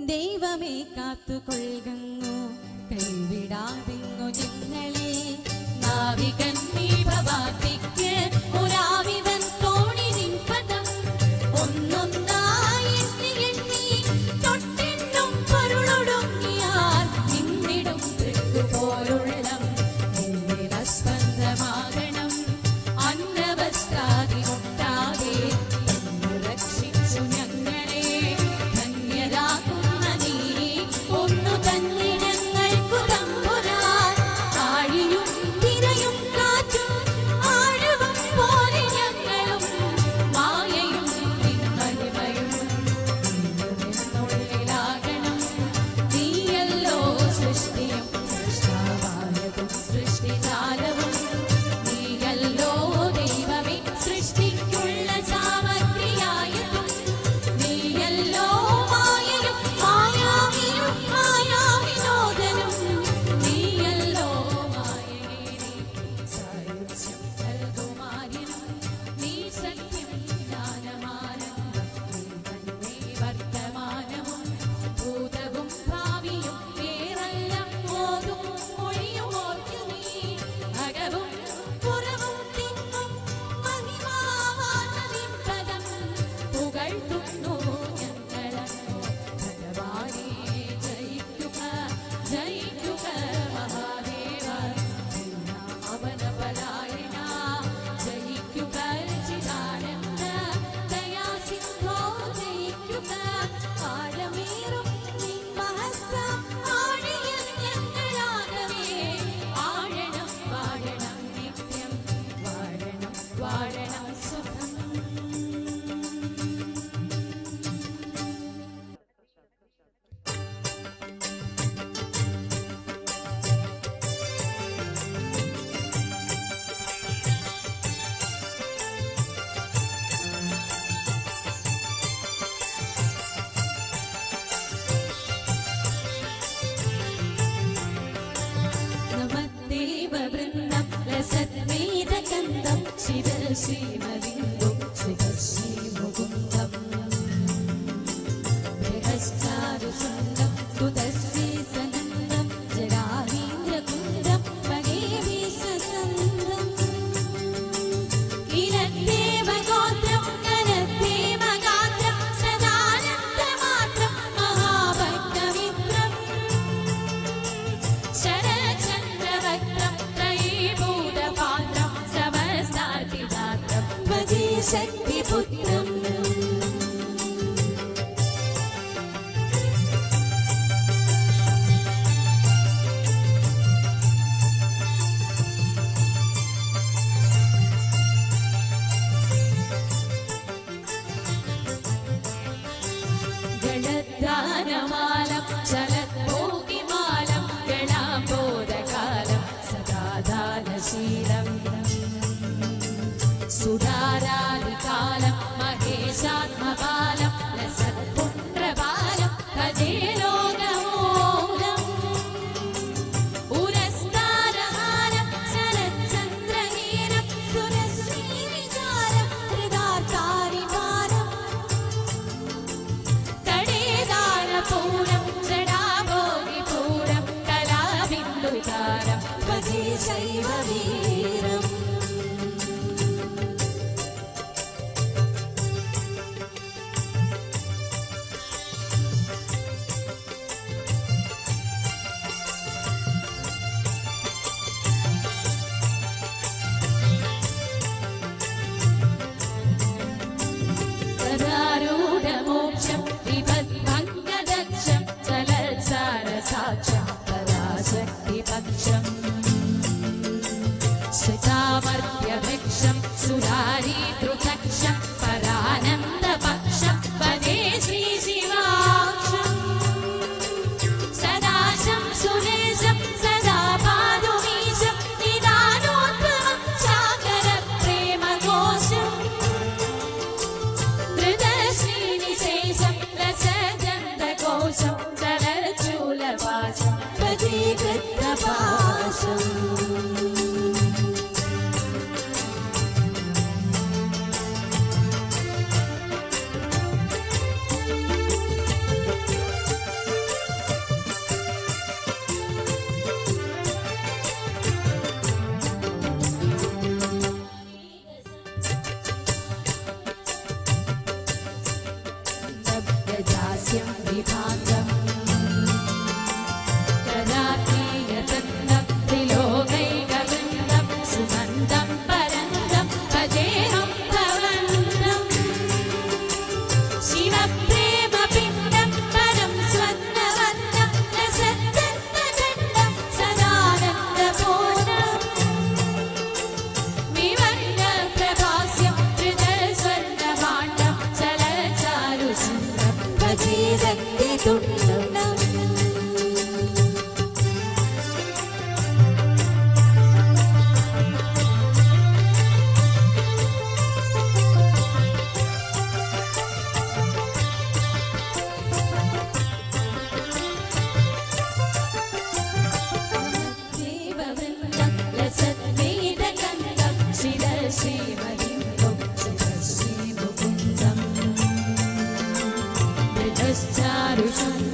ദൈവമേ കാത്തുകൊള്ളുന്നു കൈവിടാതിങ്ങു ഞങ്ങളെ നാവികൻ നീ ഭവാതിക്ക് ഒരാവിവൻ തോണി നിൻപദം ഒന്നൊന്നായി എണ്ണി തൊട്ടെണ്ണും പൊരുളൊടുങ്ങിയാൽ നിന്നിടും തൃക്കുപോലുള്ളം നിന്നിട സ്പന്ദമാകണം അന്നവസ്താതി ഒട്ടാകെ എന്നു രക്ഷിച്ചു ഞങ്ങളെ ധന്യരാകുന്ന നീ ഒന്നു തന്നെ ഞങ്ങൾക്കു തമ്പുരാൻ ആഴിയും തിരയും കാറ്റും ആഴവും പോലെ ഞങ്ങളും മായയും നിന്മഹിമയും നിന്നുള്ളിലാകണം നീയല്ലോ സൃഷ്ടിയും സൃഷ്ടാവായതും സൃഷ്ടികാലവും നീയല്ലോ ദൈവമേ സൃഷ്ടിക്കുള്ള സാമഗ്രിയായതും നീയല്ലോ മായയും മായാവിയും മായാവിനോദനും നീയല്ലോ മായയെ സായുജ്യം നൽകുമാര്യനും നീ സത്യം ജ്ഞാനമാനന്ദം നീ തന്നെ വർത്തമാനവും ഭൂതവും ഭാവിയും വേറെല്ലാം ഓതും മൊഴിയും ഓർത്തു നീ അകവും പുറവും തിങ്ങും മഹിമാവാന നിൻപദം പുകഴ്ത്തുന്നു ഞങ്ങളങ്ങു ഭഗവാനേ ജയിക്കുക ജയിക്കുക മഹാദേവ അവനപരായണ ജയിക്കുക ചിദാനന്ദ ദയാസിന്ധോ ജയിക്കുക ആഴമേറും നിൻ മഹസ്സം ആഴിയിൽ ഞങ്ങളാകവേ ആഴണം വാഴണം നിത്യം വാഴണം വാഴണം സുഖം നമദേവവൃന്ദം ലസദ്വേദകന്ദം ശിരശ്രീമലിംഗം ശ്രീമുകുന്ദം ബൃഹസ്ചാരുശൃംഗം സുതശ്രീസനന്ദം ജടാരീന്ദ്രകുന്ദം മഹേവീശസന്ധം കിരദ്ദേവഗോത്രം കനദ്ദേവഗാത്രം സദാനന്ദമാത്രം മഹാഭക്തമിത്രം ശരചന്ദ്രവക്രം ത്രയീഭൂതപാത്രം സമസ്താതിദാത്രം ഭജേ ശക്തിപുത്രം ഗണധാനമാലം ചലത്ഭോഗിമാലം ഗണാബോധകാലം സദാദാനശീലം സുധാരാദികാലം മഹേ രഹസ്യം വിഭാഗം കരാത്മീയതന്ത്രം ത്രിലോകൈകവൃന്ദം സുഗന്ധം പരന്തം ഭജേഹം ഭവന്തം ശിവപ്രേമപിണ്ഡം പരം സ്വർണ്ണവർണ്ണം രസതന്ത്രഖണ്ഡം സദാനന്ദപൂർണം വിവർണപ്രഭാസ്യം ധൃതസ്വർണ്ണഭാണ്ഡം ചലചാരുസുന്ദരം ഭജേരക്തിതുണ്ഡം ദേവവൃന്ദം ലസദ്വേദഗന്ധം ശിരശ്രീമലിംഗം ശിരശ്രീമുകുന്ദം മൃദശ്ചാരുഷുന്ദരം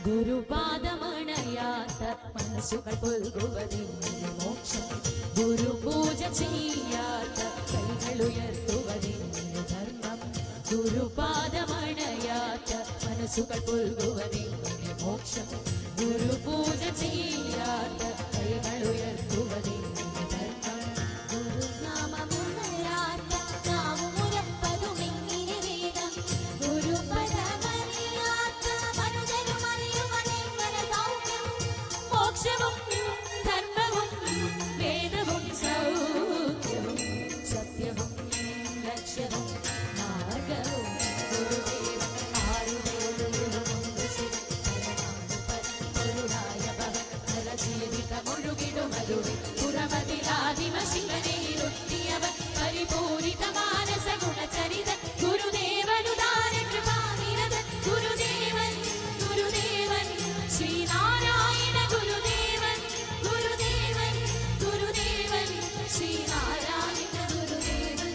ഗുരുപാദമണയാത്ത മനസ്സുകൾ പുൽകുവതിന് മോക്ഷം. ഗുരുപൂജ ചെയ്യാത്ത കൈകൾ ഉയർത്തുവതിന് ധർമ്മം. ഗുരുപാദമണയാത്ത മനസ്സുകൾ പുൽകുവതിന് മോക്ഷം. ഗുരുപൂജ ചെയ്യാത്ത കൈകൾ ഉയർത്തുവതിന് ധർമ്മം. ഗുരുനാമമുണരാത്ത നാവുമുരപ്പതുമെങ്ങിനെ വേദം. ഗുരുപദമറിയാത്ത മനുജനുമറിയുവനെങ്ങനെ സൗഖ്യം. മോക്ഷവും ധർമ്മവും വേദവും സൗഖ്യവും സത്യവും ലക്ഷ്യവും മാർഗവും. ഗുരുദേവൻ ആരുടെ ഒഴുകുമുണ്ട് ശിവൻ പരമാണു പരമ്പൊരുളായ ഭവൻ. ജീവിതമൊഴുകിടുമരുളി പുറമതിലാദിമ ശിവനേരുത്തിയവൻ. പരിപൂരിത മാനസ ഗുണചരിതൻ ഗുരുദേവനുദാര കൃപാനിരതൻ. ഗുരുദേവൻ ഗുരുദേവൻ ശ്രീനാരായണ ഗുരുദേവൻ. ഗുരുദേവൻ ഗുരുദേവൻ ശ്രീനാരായണ ഗുരുദേവൻ.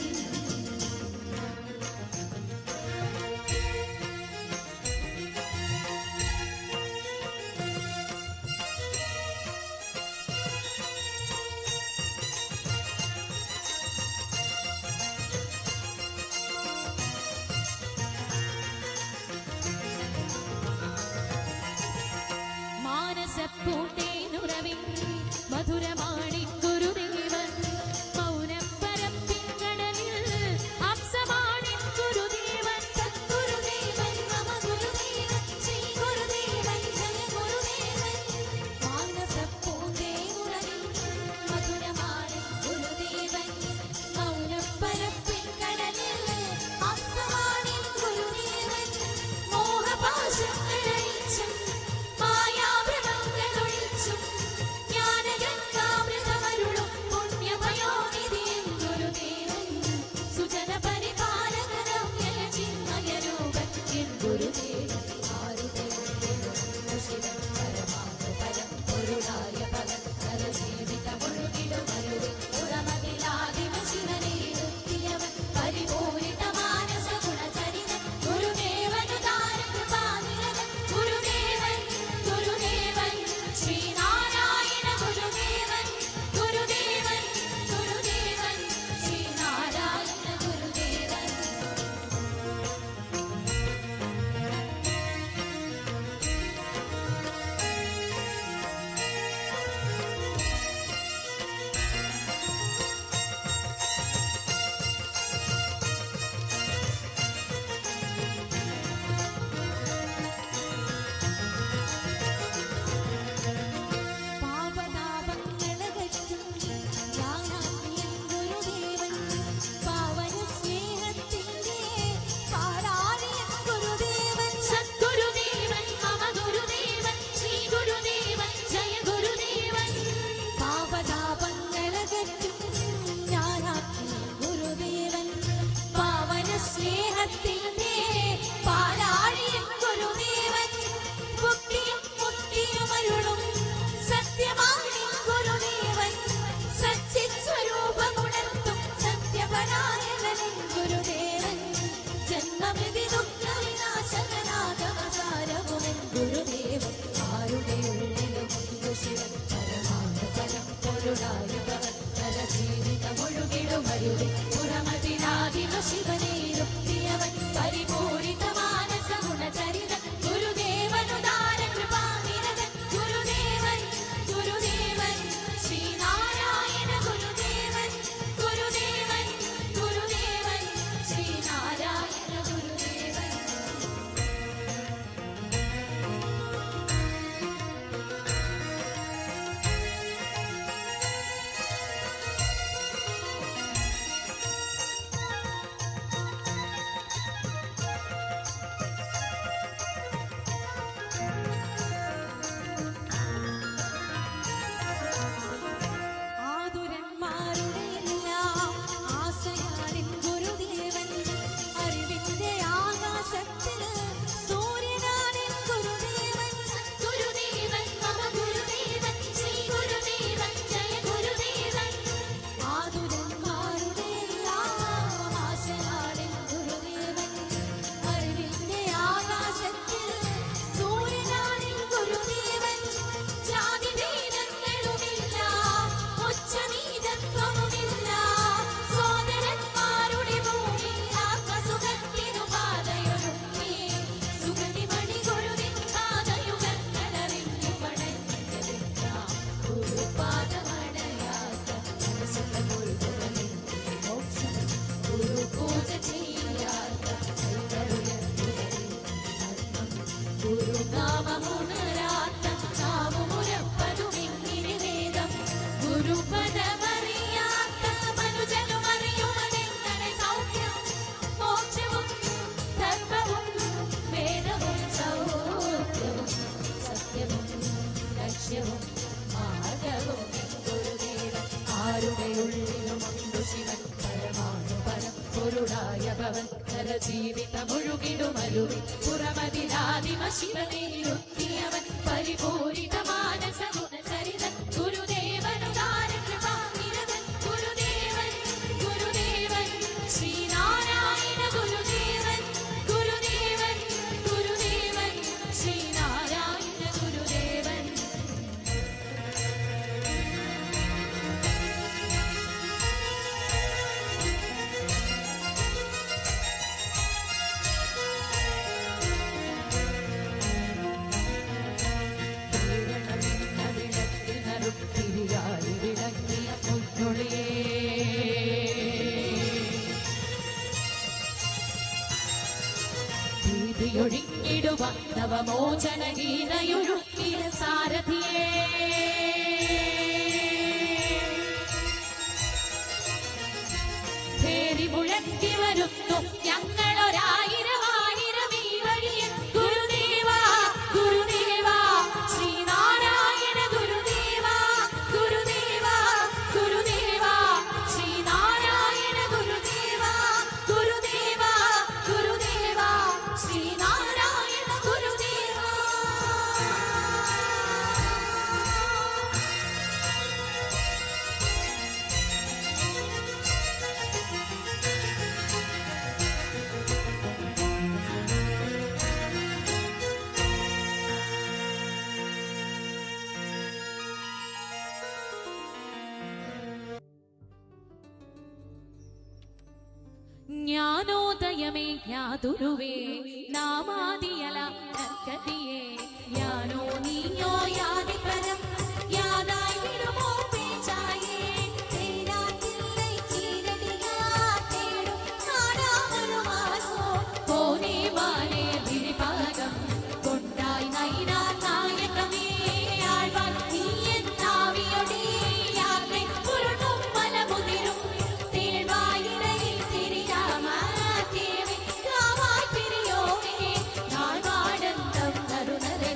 മാനസപ്പൂട്ടേനുറവിൻ മധുരമാണി ഗുരുദേവൻ. മൗനപ്പരപ്പിൻകടലിൽ അപ്സമാണി ഗുരുദേവൻ. സദ്ഗുരുദേവൻ മമ ഗുരുദേവൻ ശ്രീ ഗുരുദേവൻ ജയ ഗുരുദേവൻ. മാനസപ്പൂട്ടേനുറവിൻ മധുരമാണി ഗുരുദേവൻ. മൗനപ്പരപ്പിൻകടലിൽ അപ്സമാണി ഗുരുദേവൻ. മോഹപാശങ്ങളഴിച്ചും മായാഭ്രമങ്ങളൊഴിച്ചും ജ്ഞാനഗംഗാമൃതമരുളും പുണ്യമയോനിധിയും ഗുരുദേവൻ. സുജനപരിപാലകരം ചിന്മയരൂപൻ എൻ ഗുരുദേവൻ. ആരുടെ ഉള്ളിലും ശിവൻ പരമാണു പരം പൊരുളായ ഭവൻ. ജീവിതമൊഴുകിടുമരുളി പുറമതിലാദിമ ശിവനേരുത്തിയവൻ. പരിപൂരിത മാനസ ഗുണചരിതൻ ഗുരുദേവനുദാര കൃപാനിരതൻ. ഗുരുദേവൻ ഗുരുദേവൻ ശ്രീനാരായണ ഗുരുദേവൻ. ഗുരുദേവൻ ഗുരുദേവൻ ശ്രീനാരായണ ഗുരുദേവൻ. പാപതാപങ്ങളകറ്റും ജ്ഞാനാഗ്നിയൻ ഗുരുദേവൻ. പാവനസ്നേഹത്തിന്റെ പാലാഴിയൻ ഗുരുദേവൻ. സദ്ഗുരുദേവൻ മമ ഗുരുദേവൻ ശ്രീ ഗുരുദേവൻ ജയ ഗുരുദേവൻ. പാപതാപങ്ങളകറ്റും ജ്ഞാനാഗ്നിയൻ ഗുരുദേവൻ. പാവനസ്നേഹത്തിന്റെ പാലാഴിയൻ ഗുരുദേവൻ. ഭക്തിയും മുക്തിയുമരുളും സത്യമാണി ഗുരുദേവൻ. സച്ചിത്സ്വരൂപമുണർത്തും സത്യപരായണൻ ഗുരുദേവൻ. ജന്മമൃതി ദുഃഖവിനാശകനാഗമസാരവുമൻ ഗുരുദേവൻ. ആരുടെ ഉള്ളിലും ശിവൻ പരമാണു പരം പൊരുളായ ഭവൻ. ജീവിതമൊഴുകിടുമരുളി പുറമതിലാദിമ ശിവനേരുത്തിയവൻ. പരിപൂരിത മാനസ ഗുണചരിതൻ ഗുരുദേവനുദാര കൃപാനിരതൻ. ഗുരുദേവൻ ഗുരുദേവൻ ശ്രീനാരായണ ഗുരുദേവൻ. ഗുരുദേവൻ ഗുരുദേവൻ ശ്രീനാരായണ ഗുരുദേവൻ. വൈഷഭവങ്കര ജീവിത മുഴുകിടുമരുവി പുറമതിരാദിമ ശിവനേരുത്തിയവൻ പരിപൂരിത മാനസ ഗുണചരിതൻ ഗുരുദേവനുദാര കൃപാനിരതൻ ഗുരുദേവൻ ഗുരുദേവൻ ശ്രീനാരായണ ഗുരുദേവൻ ഗുരുദേവൻ ഗുരുദേവൻ ശ്രീനാരായണ ഗുരുദേവൻ. തിരിയായി വിളങ്ങിയ പൊന്നൊളിയേ ഭീതിയൊഴിഞ്ഞിടുവ നവമോചന ഗീതയൊഴുക്കിയ സാരഥിയേ ഭേരി മുഴക്കി വരുന്നു ഞങ്ങളൊരായിരം ആയിരം ഈ വഴിയെ ഗുരുദേവ ഗുരുദേവ ശ്രീനാരായണ ഗുരുദേവ ഗുരുദേവ ഗുരുദേവ ശ്രീനാരായണ ഗുരുദേവ ഗുരുദേവ ഗുരുദേവ ശ്രീനാരായണ ഗുരുദേവ. ജ്ഞാനോദയമേ യാതൊരുവേ നാമാദിയല ഗതിയേ യാനോ നീയോ യാതിപരം യാതായി വിടുമോ പേച്ചായേ തേരാത്തില്ലേ ചീരടിയാ തേടും നാടാമരുമാനോ പോനേ വാനേ വിരിപാകം കൊണ്ടായി നൈനാ നായകമേ ആഴ്വാൻ നീ എന്നാവിയൊടേ യാത്രേ പുരുടും മലമുതിരും തേഴ്വായിടയിൽ തിരിയാമാ തേവേ കാവായി പിരിയോവേ നാൾവാടന്തം തരുണരേ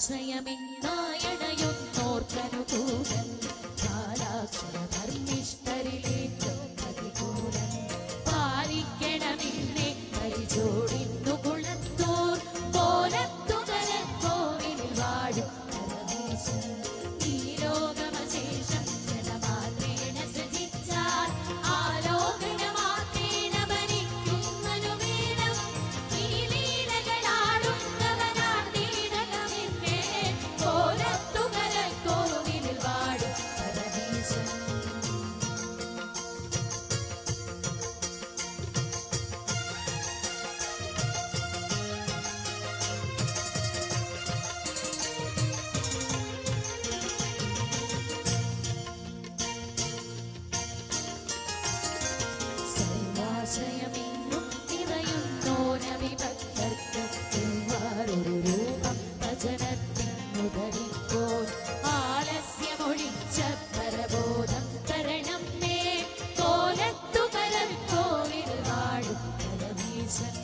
സർവാശ്രയമെന്നായണയുന്നോർക്കനുകൂലൻ കാലാക്ഷരധർമ്മിഷ്ഠരിലേറ്റം പ്രതികൂലൻ പാലിക്കണമെന്നെ കൈജോടിന്നു കുളത്തൂർ കോലത്തുകരക്കോവിലിൽ വാഴും പരമേശൻ ഈ ലോകമശേഷം ജനമാത്രേണ സൃജിച്ചാൽ ആലോകനമാത്രേണ ഭരിക്കുന്നതു വേണം ഈ ലീലകളാടുന്നവനാടീടകമെന്നെ കോലത്തുകരക്കോവിലിൽ വാഴും പരമേശൻ സർവാശ്രയമെന്നും നിറയുന്നോനവിഭക്തർക്ക് വേറൊരു രൂപം ഭജനത്തിനു ധരിപ്പോൾ ആലസ്യമൊഴിച്ച പരബോധം തരണം മേ കോലത്തുകരക്കോവിൽ വാഴും പരമേശൻ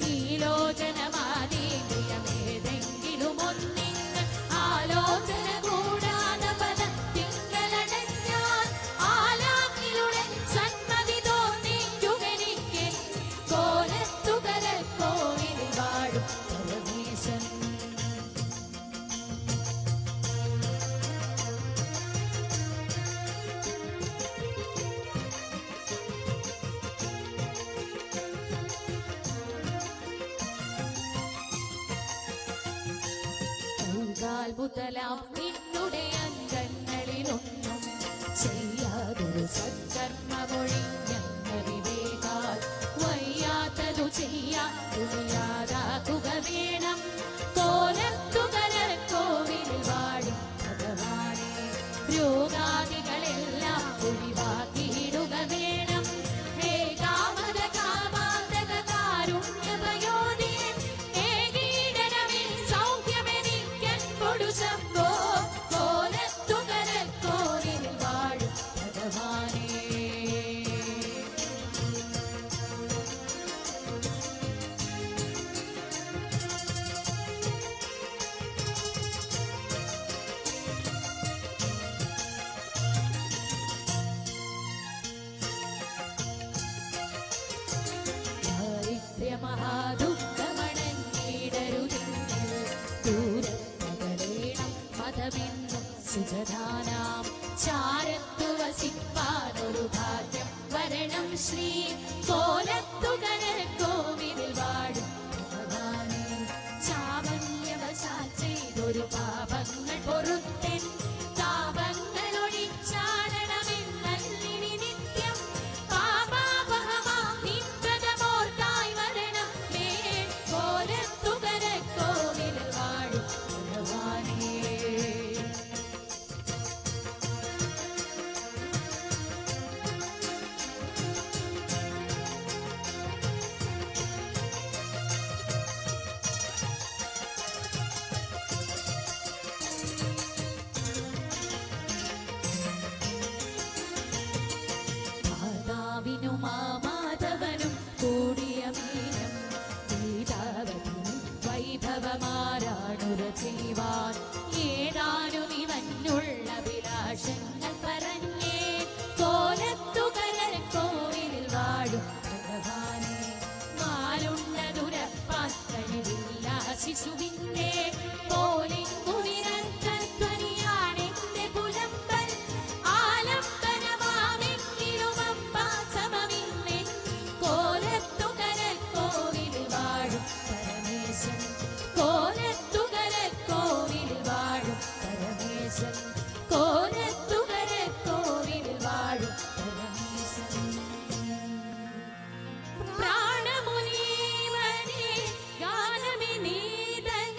ഈ ലോചനമാതീന്ദ്രിയമേതെങ്കിലും ഒന്നിന് ആലോചന കൂടാതെ പദത്തിങ്കലടഞ്ഞാൽ ആലാക്കിലുടൻ സന്മതി തോന്നിക്കുമെനിക്ക് കോലത്തുകരക്കോവിലിൽ വാഴും പരമേശൻ മുതലാം നിന്നുടെ അംഗങ്ങളിലൊന്നും ചെയ്യാതൊരു സത്കർമ്മമൊഴിഞ്ഞ വിവേകാൽ വയ്യാത്തതു ചെയ്യാൻ തുനിയാതാക്കുക വേണം കോലത്തുകരക്കോവിലിൽ വാഴും ഭഗവാനെ രോഗാദികളെല്ലാം ഒഴിവാക്കിയിടുക വേണം ഹേ കാമത കാമാന്തക കാരുണ്യപയോനിയെ ഏകീടനമിൽ സൗഖ്യമെനിക്കൻ കൊടുശമ്പോ കോലത്തുകരക്കോവിലിൽ വാഴും ഭഗവാനെ ദാരിദ്ര്യമഹാദുഃഖമണഞ്ഞിടരുതിന്നിൽ ദൂരത്തകലേണം മതമെന്നും സുജധാനാം ചാരത്തു വസിപ്പാനൊരു ഭാഗ്യം വരണം ശ്രീ കോലത്തുകരക്കോവിലിൽ വാഴും ഭഗവാനെ ചാവല്യവശാൽ ചെയ്തൊരു പാപങ്ങൾ പൊറുത്തൻ താപങ്ങളൊഴിച്ചാടണമെന്നല്ലിനി നിത്യം പാപാപഹമാം നിൻപദമോർക്കായി വരണം മേ കോലത്തുകരക്കോവിലിൽ വാഴും ഭഗവാനെ മാതാവിനും മാധവനും കൂടിയ മീനം ഗീതാവതിനും വൈഭവമാരാണുര ചെയ്യുവാൻ ഏതാനും ഇവനുള്ള വിലാസങ്ങൾ പറഞ്ഞേ കോലത്തുകരക്കോവിലിൽ വാഴും ഭഗവാനെ മാലുണ്ടതുരപ്പാൻ കഴിവില്ല ശിശുവിന്റെ പോലിങ്കുവിരധ്വനിയാണെന്റെ പുലമ്പൽ ആലംബനമാമെങ്കിലും അമ്പാസമമിന്നെ കോലത്തുകരക്കോവിലിൽ വാഴും പരമേശൻ കോലത്തുകരക്കോവിലിൽ വാഴും പരമേശൻ കോലത്തുകരക്കോവിലിൽ വാഴും പരമേശൻ പ്രാണമുനീവനെ ഗാനമിനീതൻ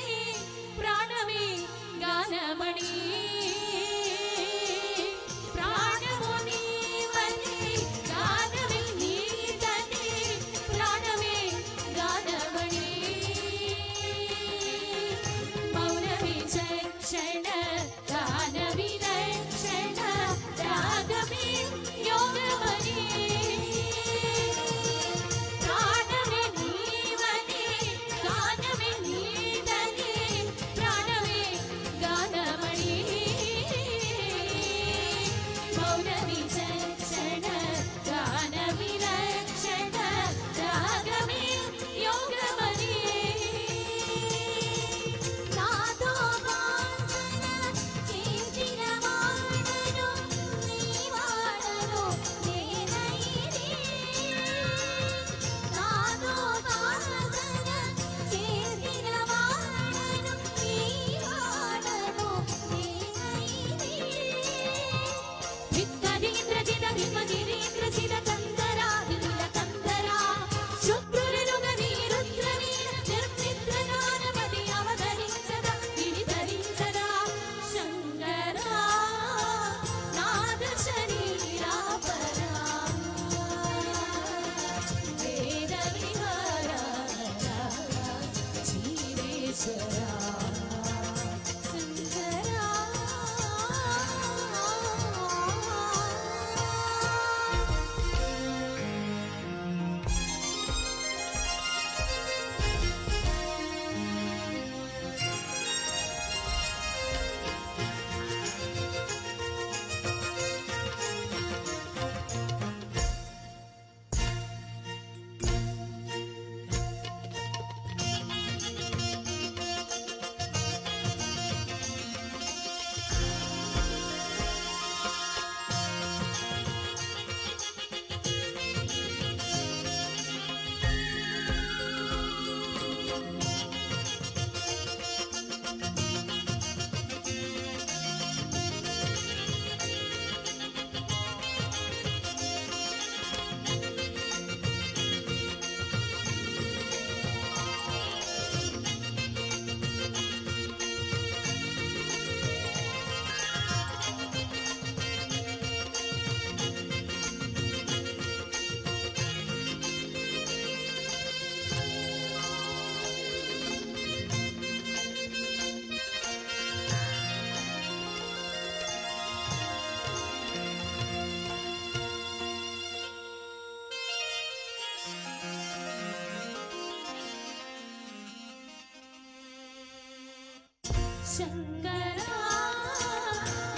ശങ്കരാ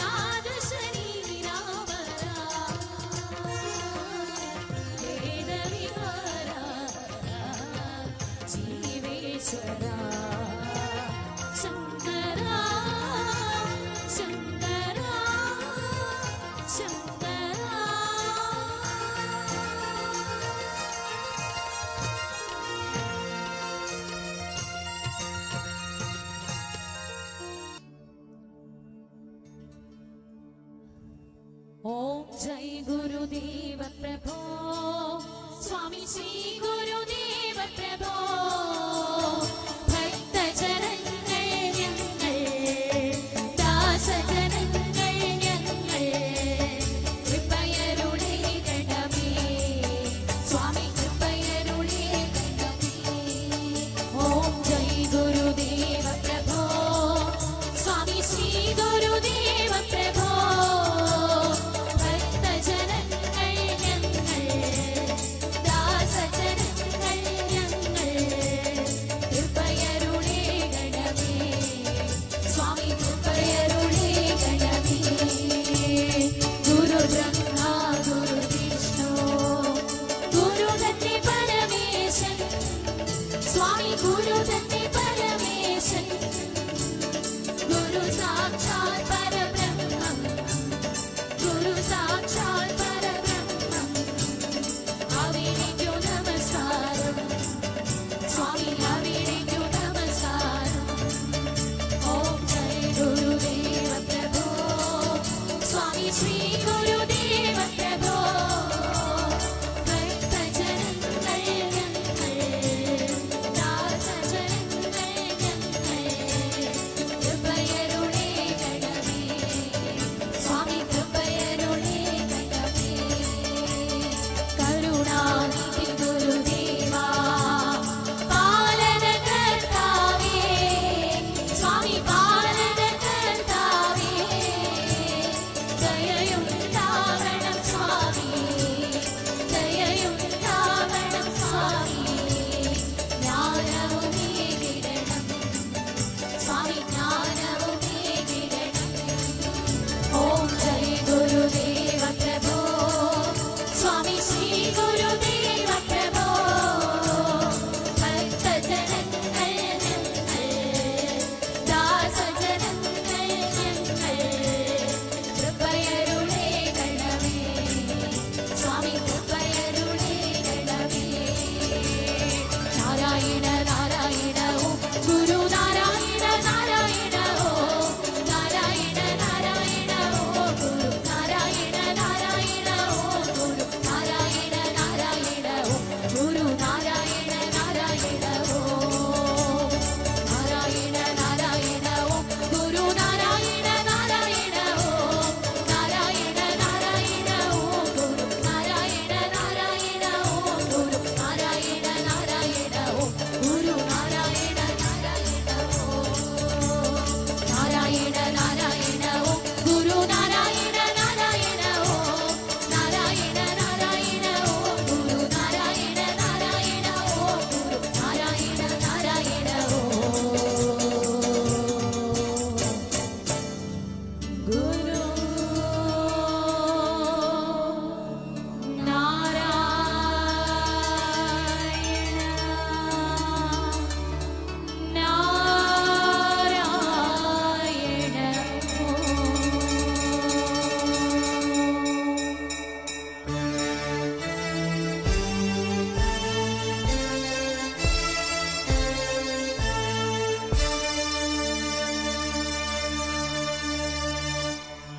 നാദശരീരാവരാ വേദവിഹാരാ ജീവേശ്വരാ ശങ്കരാ ശങ്കരാ ശങ്കരാ ओम जय गुरुदेव प्रभो स्वामी श्री गुरुदेव प्रभो ഭക്തജനങ്ങൾ ഞങ്ങൾ ദാസജനങ്ങൾ ഞങ്ങൾ കൃപയരുളേ ഗണമേ സ്വാമി കൃപയരുളേ ഗണമേ ഓം ജയ് ഗുരുദേവ പ്രഭോ സ്വാമി ശ്രീ ഗുരുദേവ പ്രഭോ Guru